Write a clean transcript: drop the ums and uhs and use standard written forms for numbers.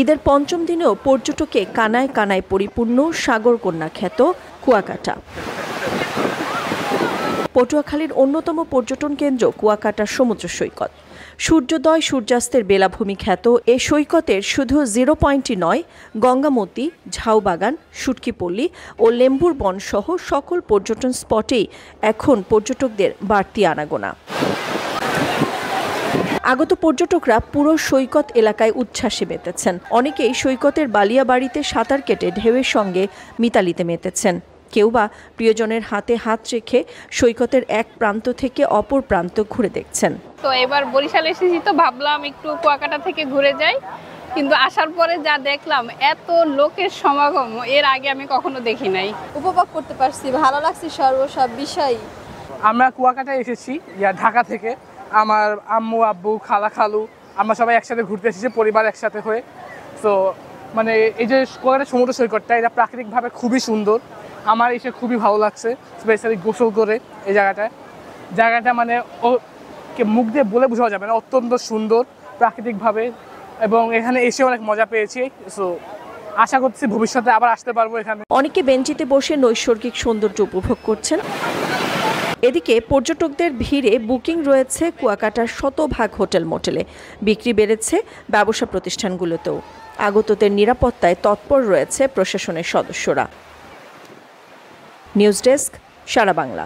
ঈদের পঞ্চম দিনেও পর্যটকে কানায় কানায় পরিপূর্ণ সাগরকন্যা খ্যাত কুয়াকাটা। পটুয়াখালীর অন্যতম পর্যটন কেন্দ্র কুয়াকাটা সমুদ্র সৈকত। সূর্যোদয় সূর্যাস্তের বেলাভূমি খ্যাত এ সৈকতের শুধু 0 পয়েন্টই নয়, গঙ্গামতি, ঝাউবাগান, শুটকিপল্লী ও লেম্বুর বন সহ সকল পর্যটন স্পটেই এখন পর্যটকদের বাড়তি আনাগোনা। আগত পর্যটকরা পুরো সৈকত এলাকায় উচ্ছ্বাসে মেতেছেন। অনেকেই সৈকতের বালিয়া বাড়িতে সাঁতার কেটে ঢেউয়ের সঙ্গে মিতালিতে মেতেছেন। কেউ বা প্রিয়জনের হাতে হাত রেখে সৈকতের এক প্রান্ত থেকে অপর প্রান্ত ঘুরে দেখছেন। তো এবার বরিশালে এসেছি, তো ভাবলাম একটু কুয়াকাটা থেকে ঘুরে যাই, কিন্তু আসার পরে যা দেখলাম এত লোকের সমাগম এর আগে আমি কখনো দেখি নাই। উপভোগ করতে পারছি, ভালো লাগছে সব বিষয়। আমরা কুয়াকাটায় এসেছি ঢাকা থেকে। আমার আম্মু আব্বু খালা খালু আমরা সবাই একসাথে ঘুরতে এসেছি পরিবার একসাথে হয়ে। তো মানে এই যে কুয়াকাটা সমুদ্র সৈকতটা এটা প্রাকৃতিকভাবে খুবই সুন্দর। আমার এসে খুবই ভালো লাগছে, স্পেশালি গোসল করে এই জায়গাটা মানে মুখ দিয়ে বলে বোঝানো যাবে না, অত্যন্ত সুন্দর প্রাকৃতিকভাবে, এবং এখানে এসে অনেক মজা পেয়েছি। সো আশা করছি ভবিষ্যতে আবার আসতে পারবো এখানে। অনেকে বেঞ্চিতে বসে নৈসর্গিক সৌন্দর্য উপভোগ করছেন। এদিকে পর্যটকদের ভিড়ে বুকিং রয়েছে কুয়াকাটার শতভাগ হোটেল মোটেলে। বিক্রি বেড়েছে ব্যবসা প্রতিষ্ঠানগুলোতেও। আগতদের নিরাপত্তায় তৎপর রয়েছে প্রশাসনের সদস্যরা। নিউজ ডেস্ক, সারা বাংলা।